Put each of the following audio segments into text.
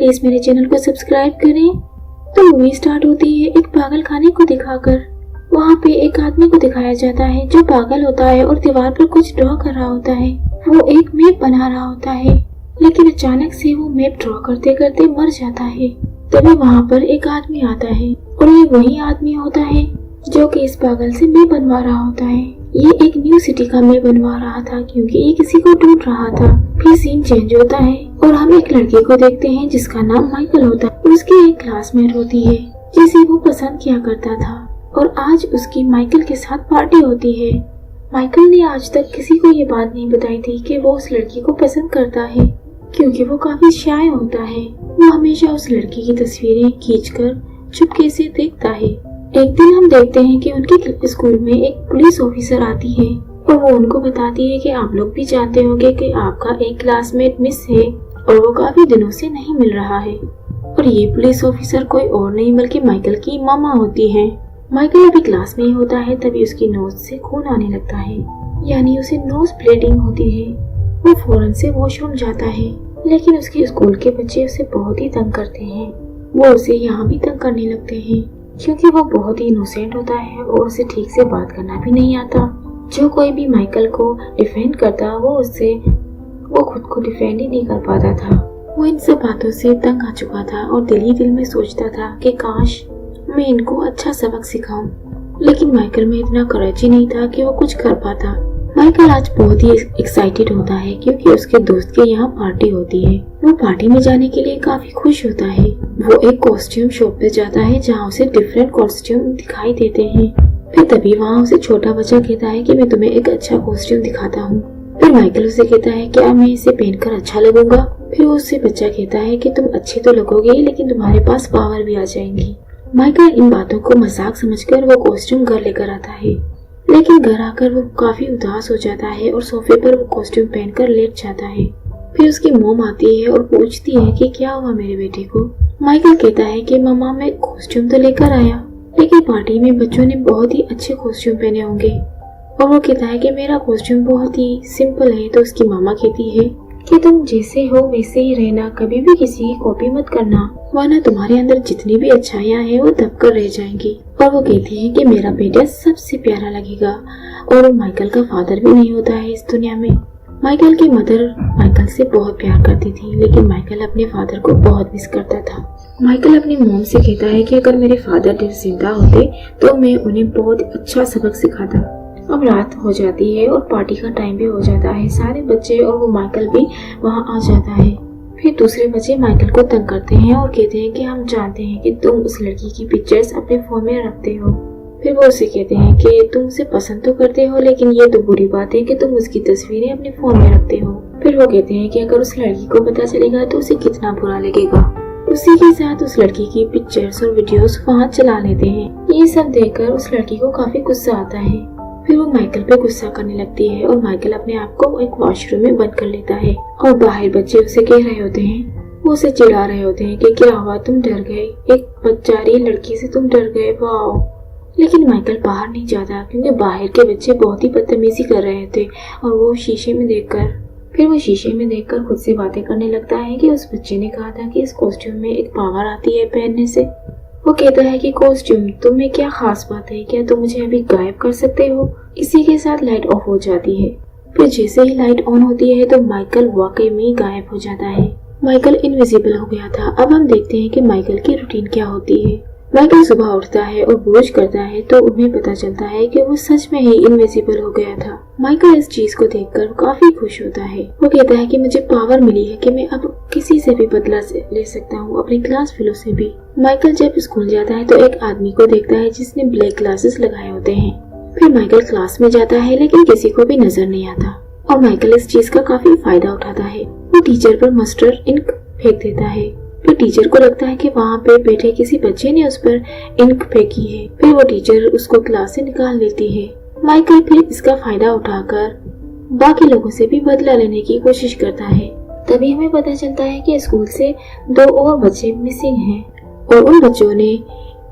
Please मेरे channel को subscribe करें। तो मूवी स्टार्ट होती है एक पागल खाने को दिखाकर। वहाँ पे एक आदमी को दिखाया जाता है जो पागल होता है और दीवार पर कुछ ड्रॉ कर रहा होता है। वो एक मैप बना रहा होता है, लेकिन अचानक से वो मैप ड्रॉ करते करते मर जाता है। तभी वहाँ पर एक आदमी आता है और ये वही आदमी होता है जो कि इस पागल से मैप बनवा रहा होता है। ये एक न्यू सिटी का मैप बनवा रहा था क्योंकि ये किसी को ढूंढ रहा था। फिर सीन चेंज होता है और हम एक लड़के को देखते हैं जिसका नाम माइकल होता है। उसकी एक क्लासमेट होती है जिसे वो पसंद किया करता था और आज उसकी माइकल के साथ पार्टी होती है। माइकल ने आज तक किसी को ये बात नहीं बताई थी कि वो उस लड़की को पसंद करता है क्योंकि वो काफी शाय होता है। वो हमेशा उस लड़की की तस्वीरें खींचकर चुपके से देखता है। एक दिन हम देखते हैं कि उनके स्कूल में एक पुलिस ऑफिसर आती है और वो उनको बताती है कि आप लोग भी जानते होंगे कि आपका एक क्लासमेट मिस है और वो काफी दिनों से नहीं मिल रहा है। और ये पुलिस ऑफिसर कोई और नहीं बल्कि माइकल की मामा होती है। माइकल अभी क्लास में ही होता है तभी उसकी नोज से खून आने लगता है, यानी उसे नोज ब्लीडिंग होती है। वो फौरन से वॉशरूम जाता है, लेकिन उसके स्कूल के बच्चे उसे बहुत ही तंग करते हैं। वो उसे यहाँ भी तंग करने लगते हैं क्योंकि वो बहुत ही इनोसेंट होता है और उसे ठीक से बात करना भी नहीं आता। जो कोई भी माइकल को डिफेंड करता वो खुद को डिफेंड ही नहीं कर पाता था। वो इन सब बातों से तंग आ चुका था और दिल ही दिल में सोचता था कि काश मैं इनको अच्छा सबक सिखाऊं, लेकिन माइकल में इतना करेज ही नहीं था कि वो कुछ कर पाता। माइकल आज बहुत ही एक्साइटेड होता है क्योंकि उसके दोस्त के यहाँ पार्टी होती है। वो पार्टी में जाने के लिए काफी खुश होता है। वो एक कॉस्ट्यूम शॉप पे जाता है जहाँ उसे डिफरेंट कॉस्ट्यूम दिखाई देते हैं। फिर तभी वहाँ उसे छोटा बच्चा कहता है कि मैं तुम्हें एक अच्छा कॉस्ट्यूम दिखाता हूँ। फिर माइकल उसे कहता है क्या मैं इसे पहनकर अच्छा लगूंगा। फिर उससे बच्चा कहता है कि तुम अच्छे तो लगोगे लेकिन तुम्हारे पास पावर भी आ जाएंगी। माइकल इन बातों को मजाक समझकर वो कॉस्ट्यूम घर लेकर आता है, लेकिन घर आकर वो काफी उदास हो जाता है और सोफे पर वो कॉस्ट्यूम पहनकर लेट जाता है। फिर उसकी मॉम आती है और पूछती है कि क्या हुआ मेरे बेटे को। माइकल कहता है कि मम्मा मैं कॉस्ट्यूम तो लेकर आया, लेकिन पार्टी में बच्चों ने बहुत ही अच्छे कॉस्ट्यूम पहने होंगे। और वो कहता है कि मेरा कॉस्ट्यूम बहुत ही सिंपल है। तो उसकी मामा कहती है कि तुम जैसे हो वैसे ही रहना, कभी भी किसी की कॉपी मत करना, वरना तुम्हारे अंदर जितनी भी अच्छाइयाँ हैं वो दबकर रह जाएंगी। और वो कहती है कि मेरा बेटा सबसे प्यारा लगेगा। और वो माइकल का फादर भी नहीं होता है इस दुनिया में। माइकल की मदर माइकल से बहुत प्यार करती थी, लेकिन माइकल अपने फादर को बहुत मिस करता था। माइकल अपनी मॉम से कहता है कि अगर मेरे फादर जिंदा होते तो मैं उन्हें बहुत अच्छा सबक सिखाता। अब रात हो जाती है और पार्टी का टाइम भी हो जाता है। सारे बच्चे और वो माइकल भी वहाँ आ जाता है। फिर दूसरे बच्चे माइकल को तंग करते हैं और कहते हैं कि हम जानते हैं कि तुम उस लड़की की पिक्चर्स अपने फोन में रखते हो। फिर वो उसे कहते हैं कि तुम उसे पसंद तो करते हो, लेकिन ये तो बुरी बात है कि तुम उसकी तस्वीरें अपने फोन में रखते हो। फिर वो कहते हैं कि अगर उस लड़की को पता चलेगा तो उसे कितना बुरा लगेगा। उसी के साथ उस लड़की की पिक्चर्स और वीडियोस वहाँ चला लेते हैं। ये सब देखकर उस लड़की को काफी गुस्सा आता है। फिर वो माइकल पे गुस्सा करने लगती है और माइकल अपने आप को एक वॉशरूम में बंद कर लेता है। और बाहर बच्चे उसे कह रहे होते हैं, वो उसे चिढ़ा रहे होते हैं कि क्या हुआ, तुम डर गए, एक बच्चारी लड़की से तुम डर गए, वाह। लेकिन माइकल बाहर नहीं जाता क्योंकि बाहर के बच्चे बहुत ही बदतमीजी कर रहे थे। और वो शीशे में देखकर खुद से बातें करने लगता है कि उस बच्चे ने कहा था कि इस कॉस्ट्यूम में एक पावर आती है पहनने से। वो कहता है कि कॉस्ट्यूम तुम में क्या खास बात है, क्या तुम मुझे अभी गायब कर सकते हो। इसी के साथ लाइट ऑफ हो जाती है। फिर जैसे ही लाइट ऑन होती है तो माइकल वाकई में गायब हो जाता है। माइकल इनविजिबल हो गया था। अब हम देखते हैं कि माइकल की रूटीन क्या होती है। माइकल सुबह उठता है और ब्रश करता है तो उन्हें पता चलता है कि वो सच में ही इनविजिबल हो गया था। माइकल इस चीज को देखकर काफी खुश होता है। वो कहता है कि मुझे पावर मिली है कि मैं अब किसी से भी बदला ले सकता हूँ, अपने क्लास फेलो से भी। माइकल जब स्कूल जाता है तो एक आदमी को देखता है जिसने ब्लैक ग्लासेस लगाए होते हैं। फिर माइकल क्लास में जाता है लेकिन किसी को भी नजर नहीं आता और माइकल इस चीज का काफी फायदा उठाता है। वो टीचर पर मस्टर्ड इंक फेंक देता है। फिर टीचर को लगता है कि वहाँ पे बैठे किसी बच्चे ने उस पर इंक फेंकी है। फिर वो टीचर उसको क्लास से निकाल लेती है। माइकल फिर इसका फायदा उठाकर बाकी लोगों से भी बदला लेने की कोशिश करता है। तभी हमें पता चलता है कि स्कूल से 2 और बच्चे मिसिंग हैं और उन बच्चों ने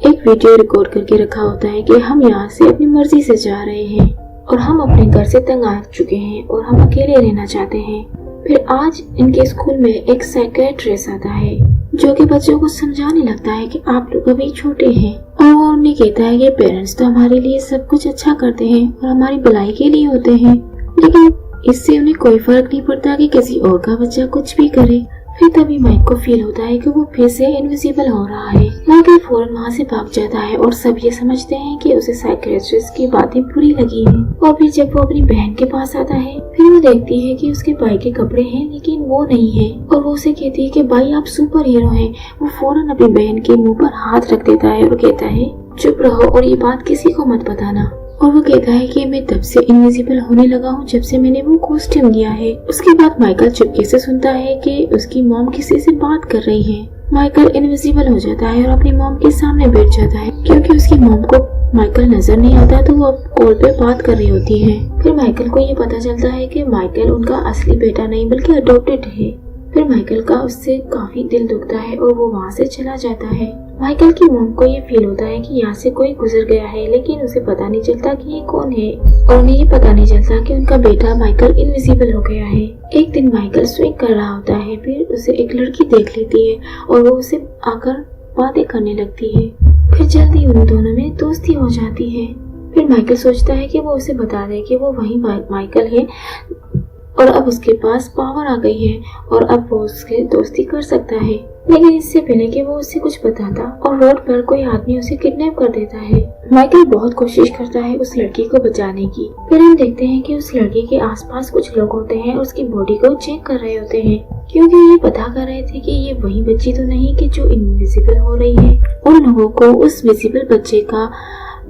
एक वीडियो रिकॉर्ड करके रखा होता है कि हम यहाँ से अपनी मर्जी से जा रहे हैं और हम अपने घर से तंग आ चुके हैं और हम अकेले रहना चाहते हैं। फिर आज इनके स्कूल में एक साइकियाट्रिस्ट आता है जो कि बच्चों को समझाने लगता है कि आप लोग अभी छोटे हैं। और वो उन्हें कहता है कि पेरेंट्स तो हमारे लिए सब कुछ अच्छा करते हैं और हमारी भलाई के लिए होते हैं, लेकिन इससे उन्हें कोई फर्क नहीं पड़ता कि किसी और का बच्चा कुछ भी करे। फिर तभी माइक को फील होता है कि वो फिर से इनविजिबल हो रहा है। माइकल फौरन वहाँ से भाग जाता है और सब ये समझते हैं कि उसे साइकियाट्रिस्ट की बातें बुरी लगी हैं। और फिर जब वो अपनी बहन के पास आता है, फिर वो देखती है कि उसके भाई के कपड़े हैं लेकिन वो नहीं है। और वो उसे कहती है कि भाई आप सुपर हीरो हैं। वो फौरन अपनी बहन के मुंह पर हाथ रख देता है और कहता है चुप रहो और ये बात किसी को मत बताना। और वो कहता है कि मैं तब से इनविजिबल होने लगा हूँ जब से मैंने वो कॉस्ट्यूम लिया है। उसके बाद माइकल चुपके से सुनता है कि उसकी मॉम किसी से बात कर रही है। माइकल इनविजिबल हो जाता है और अपनी मॉम के सामने बैठ जाता है। क्योंकि उसकी मॉम को माइकल नजर नहीं आता तो वो अब कॉल पे बात कर रही होती है। फिर माइकल को ये पता चलता है कि माइकल उनका असली बेटा नहीं बल्कि अडॉप्टेड है। फिर माइकल का उससे काफी दिल दुखता है और वो वहाँ से चला जाता है। माइकल की मॉम को ये फील होता है कि यहाँ से कोई गुजर गया है, लेकिन उसे पता नहीं चलता कि ये कौन है और उन्हें ये पता नहीं चलता कि उनका बेटा माइकल इनविजिबल हो गया है। एक दिन माइकल स्विंग कर रहा होता है, फिर उसे एक लड़की देख लेती है और वो उसे आकर बातें करने लगती है। फिर जल्दी उन दोनों में दोस्ती हो जाती है। फिर माइकल सोचता है कि वो उसे बता दे कि वो वही माइकल है और अब उसके पास पावर आ गई है और अब वो उसके दोस्ती कर सकता है। लेकिन इससे पहले कि वो उससे कुछ बताता और रोड पर कोई आदमी उसे किडनैप कर देता है। माइकल बहुत कोशिश करता है उस लड़की को बचाने की। फिर हम देखते हैं कि उस लड़की के आसपास कुछ लोग होते हैं और उसकी बॉडी को चेक कर रहे होते हैं, क्योंकि ये पता कर रहे थे कि ये वही बच्ची तो नहीं कि जो इनविजिबल हो रही है। उन लोगों को उस विजिबल बच्चे का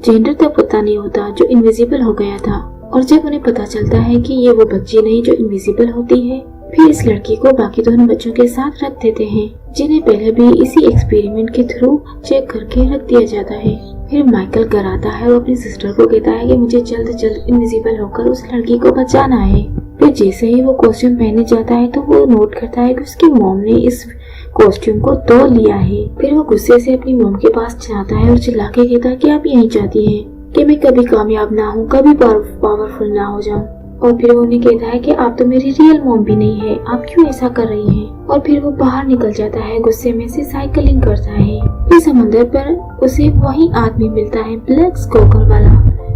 जेंडर तक पता नहीं होता जो इनविजिबल हो गया था। और जब उन्हें पता चलता है कि ये वो बच्ची नहीं जो इनविजिबल होती है, फिर इस लड़की को बाकी दोनों बच्चों के साथ रख देते हैं, जिन्हें पहले भी इसी एक्सपेरिमेंट के थ्रू चेक करके रख दिया जाता है। फिर माइकल घर आता है और अपनी सिस्टर को कहता है कि मुझे जल्द से जल्द इनविजिबल होकर उस लड़की को बचाना है। फिर जैसे ही वो कॉस्ट्यूम पहने जाता है तो वो नोट करता है कि उसकी मॉम ने इस कॉस्ट्यूम को तोड़ लिया है। फिर वो गुस्से से अपनी मॉम के पास जाता है और चिल्ला के कहता है कि आप यही चाहती हैं कि मैं कभी कामयाब ना हूँ, कभी पावरफुल ना हो जाऊँ। और फिर वो उन्हें कहता है कि आप तो मेरी रियल मॉम भी नहीं है, आप क्यों ऐसा कर रही हैं। और फिर वो बाहर निकल जाता है, गुस्से में से साइकिलिंग करता है। फिर समंदर पर उसे वही आदमी मिलता है, ब्लैक स्कोकर वाला,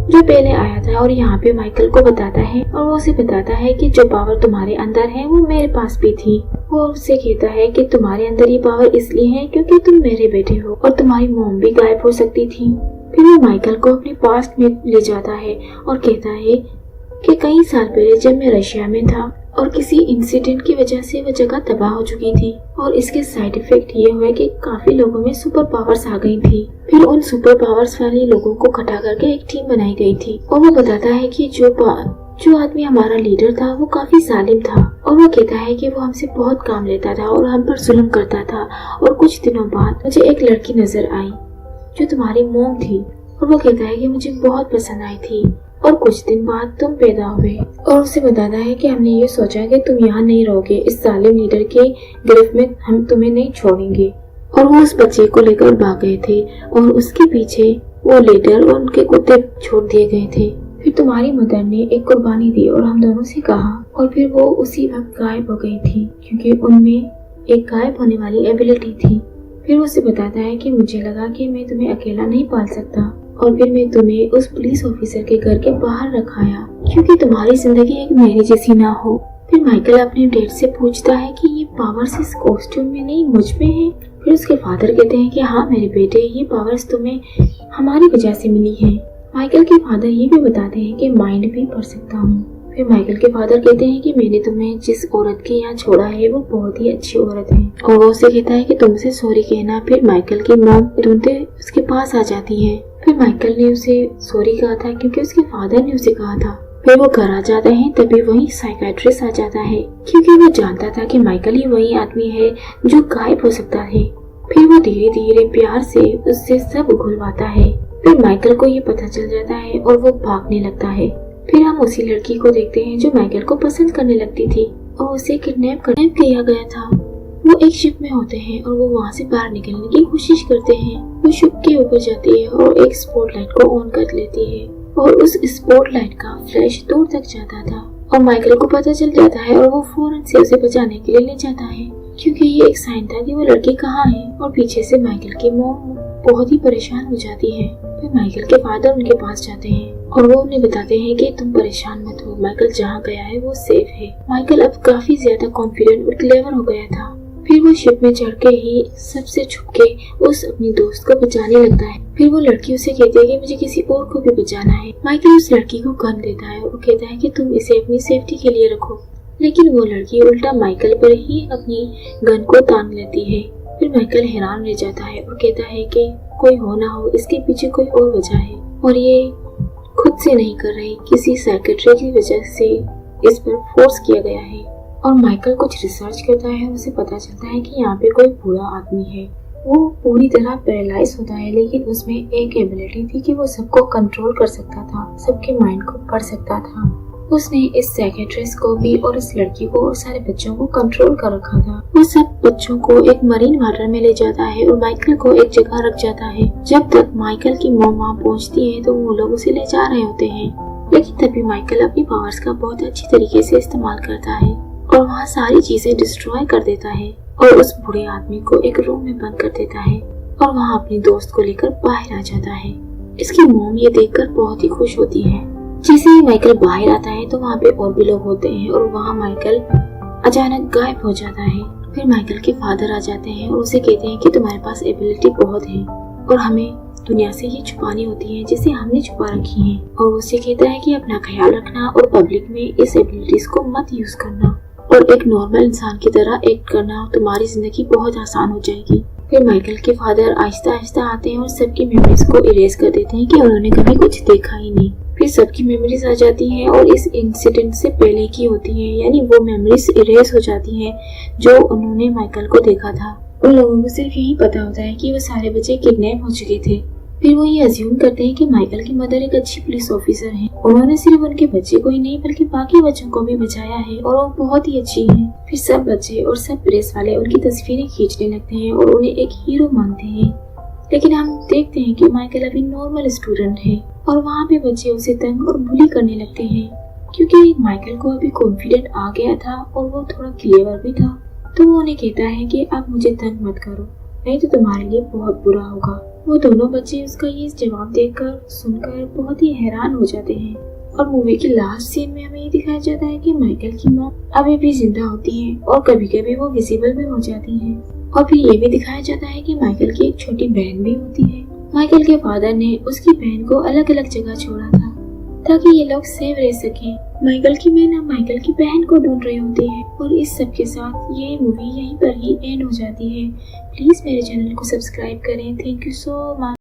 जो पहले आया था और यहाँ पे माइकल को बताता है और वो उसे बताता है कि जो पावर तुम्हारे अंदर है वो मेरे पास भी थी। वो उससे कहता है कि तुम्हारे अंदर ये पावर इसलिए है क्योंकि तुम मेरे बेटे हो और तुम्हारी मॉम भी गायब हो सकती थी। फिर वो माइकल को अपने पास्ट में ले जाता है और कहता है कि कई साल पहले जब मैं रशिया में था और किसी इंसिडेंट की वजह से वो जगह तबाह हो चुकी थी और इसके साइड इफेक्ट ये हुए कि काफी लोगों में सुपर पावर्स आ गई थी। फिर उन सुपर पावर्स वाले लोगों को इकट्ठा करके एक टीम बनाई गई थी और वो बताता है कि जो आदमी हमारा लीडर था वो काफी जालिम था और वो कहता है कि वो हमसे बहुत काम लेता था और हम पर जुल्म करता था। और कुछ दिनों बाद मुझे एक लड़की नजर आई जो तुम्हारी मॉम थी और वो कहता है कि मुझे बहुत पसंद आई थी और कुछ दिन बाद तुम पैदा हुए। और उसे बताता है कि हमने ये सोचा कि तुम यहाँ नहीं रहोगे, इस जालिम लीडर के गिरफ्त में हम तुम्हें नहीं छोड़ेंगे। और वो उस बच्चे को लेकर भाग गए थे और उसके पीछे वो लीडर और उनके कुत्ते छोड़ दिए गए थे। फिर तुम्हारी मदर ने एक कुर्बानी दी और हम दोनों से कहा और फिर वो उसी वक्त गायब हो गई थी क्योंकि उनमें एक गायब होने वाली एबिलिटी थी। फिर उसे बताता है कि मुझे लगा कि मैं तुम्हें अकेला नहीं पाल सकता और फिर मैं तुम्हें उस पुलिस ऑफिसर के घर के बाहर रखाया क्योंकि तुम्हारी जिंदगी एक मेरे जैसी ना हो। फिर माइकल अपने डैड से पूछता है कि ये पावर्स इस कॉस्ट्यूम में नहीं मुझ में है। फिर उसके फादर कहते हैं कि हाँ मेरे बेटे, ये पावर्स तुम्हें हमारी वजह से मिली है। माइकल के फादर ये भी बताते हैं कि माइंड भी पढ़ सकता हूँ। फिर माइकल के फादर कहते हैं कि मैंने तुम्हें जिस औरत के यहाँ छोड़ा है वो बहुत ही अच्छी औरत है और वो उसे कहता है कि तुमसे सॉरी कहना। फिर माइकल की मॉम ढूंढते उसके पास आ जाती है। फिर माइकल ने उसे सॉरी कहा था क्योंकि उसके फादर ने उसे कहा था। फिर वो घर आ जाते हैं, तभी वही साइकियाट्रिस्ट आ जाता है क्योंकि वो जानता था कि माइकल ही वही आदमी है जो गायब हो सकता है। फिर वो धीरे धीरे प्यार से उससे सब घुलवाता है। फिर माइकल को ये पता चल जाता है और वो भागने लगता है। फिर हम उसी लड़की को देखते हैं जो माइकल को पसंद करने लगती थी और उसे किडनैप किया गया था। वो एक शिप में होते हैं और वो वहाँ से बाहर निकलने की कोशिश करते हैं। वो शिप के ऊपर जाती है और एक स्पॉटलाइट को ऑन कर लेती है और उस स्पॉटलाइट का फ्लैश दूर तक जाता था और माइकल को पता चल जाता है और वो फौरन से उसे बचाने के लिए ले जाता है। क्योंकि ये एक साइन था कि वो लड़की कहाँ है। और पीछे से माइकल की मॉम बहुत ही परेशान हो जाती है। फिर माइकल के फादर उनके पास जाते हैं और वो उन्हें बताते हैं कि तुम परेशान मत हो, माइकल जहाँ गया है वो सेफ है। माइकल अब काफी ज्यादा कॉन्फिडेंट और क्लेवर हो गया था। फिर वो शिप में चढ़ के ही सबसे छुप के उस अपनी दोस्त को बचाने लगता है। फिर वो लड़की उसे कहती है कि मुझे किसी और को भी बचाना है। माइकल उस लड़की को गन देता है और कहता है कि तुम इसे अपनी सेफ्टी के लिए रखो, लेकिन वो लड़की उल्टा माइकल पर ही अपनी गन को तान लेती है। फिर माइकल हैरान रह जाता है और कहता है कि कोई हो ना हो इसके पीछे कोई और वजह है और ये खुद से नहीं कर रही, किसी साइकेट्री की वजह से इस पर फोर्स किया गया है। और माइकल कुछ रिसर्च करता है, उसे पता चलता है कि यहाँ पे कोई बुरा आदमी है। वो पूरी तरह पैरालाइज होता है, लेकिन उसमें एक एबिलिटी थी कि वो सबको कंट्रोल कर सकता था, सबके माइंड को पढ़ सकता था। उसने इस साइकेट्रिस्ट को भी और इस लड़की को और सारे बच्चों को कंट्रोल कर रखा था। वो सब बच्चों को एक मरीन वाटर में ले जाता है और माइकल को एक जगह रख जाता है। जब तक माइकल की मॉम वहाँ पहुँचती है तो वो लोग उसे ले जा रहे होते हैं, लेकिन तभी माइकल अपनी पावर्स का बहुत अच्छी तरीके से इस्तेमाल करता है और वहाँ सारी चीजें डिस्ट्रॉय कर देता है और उस बुरे आदमी को एक रूम में बंद कर देता है और वहाँ अपनी दोस्त को लेकर बाहर आ जाता है। इसकी मॉम ये देखकर बहुत ही खुश होती है। जैसे ही माइकल बाहर आता है तो वहाँ पे और भी लोग होते हैं और वहाँ माइकल अचानक गायब हो जाता है। फिर माइकल के फादर आ जाते हैं और उसे कहते हैं कि तुम्हारे पास एबिलिटी बहुत है और हमें दुनिया से ये छुपानी होती है जिसे हमने छुपा रखी है। और उसे कहता है कि अपना ख्याल रखना और पब्लिक में इस एबिलिटीज को मत यूज करना और एक नॉर्मल इंसान की तरह एक्ट करना, तुम्हारी जिंदगी बहुत आसान हो जाएगी। फिर माइकल के फादर आहिस्ता आहिस्ता आते हैं और सबकी मेमोरीज को इरेज कर देते हैं कि उन्होंने कभी कुछ देखा ही नहीं। फिर सबकी मेमोरीज आ जाती हैं और इस इंसिडेंट से पहले की होती हैं, यानी वो मेमोरीज इरेज हो जाती हैं जो उन्होंने माइकल को देखा था। उन लोगों को सिर्फ यही पता होता है कि वो सारे बच्चे किडनैप हो चुके थे। फिर वो ये अज्यूम करते हैं कि माइकल की मदर एक अच्छी पुलिस ऑफिसर हैं। उन्होंने सिर्फ उनके बच्चे को ही नहीं बल्कि बाकी बच्चों को भी बचाया है और वो बहुत ही अच्छी हैं। फिर सब बच्चे और सब प्रेस वाले उनकी तस्वीरें खींचने लगते हैं और उन्हें एक हीरो मानते हैं। लेकिन हम देखते हैं कि माइकल अभी नॉर्मल स्टूडेंट है और वहाँ पे बच्चे उसे तंग और बुली करने लगते हैं, क्योंकि माइकल को अभी कॉन्फिडेंट आ गया था और वो थोड़ा क्लेवर भी था। तो वो उन्हें कहता है कि अब मुझे तंग मत करो, नहीं तो तुम्हारे लिए बहुत बुरा होगा। वो दोनों बच्चे उसका ये जवाब देखकर सुनकर बहुत ही हैरान हो जाते हैं। और मूवी के लास्ट सीन में हमें ये दिखाया जाता है कि माइकल की मॉम अभी भी जिंदा होती है और कभी कभी वो विजिबल भी हो जाती है। और फिर ये भी दिखाया जाता है कि माइकल की एक छोटी बहन भी होती है। माइकल के फादर ने उसकी बहन को अलग अलग जगह छोड़ा था ताकि ये लोग सेफ रह सकें। माइकल की बहन अब माइकल की बहन को ढूंढ रही होती है और इस सब के साथ ये मूवी यहीं पर ही एंड हो जाती है। प्लीज मेरे चैनल को सब्सक्राइब करें। Thank you so much.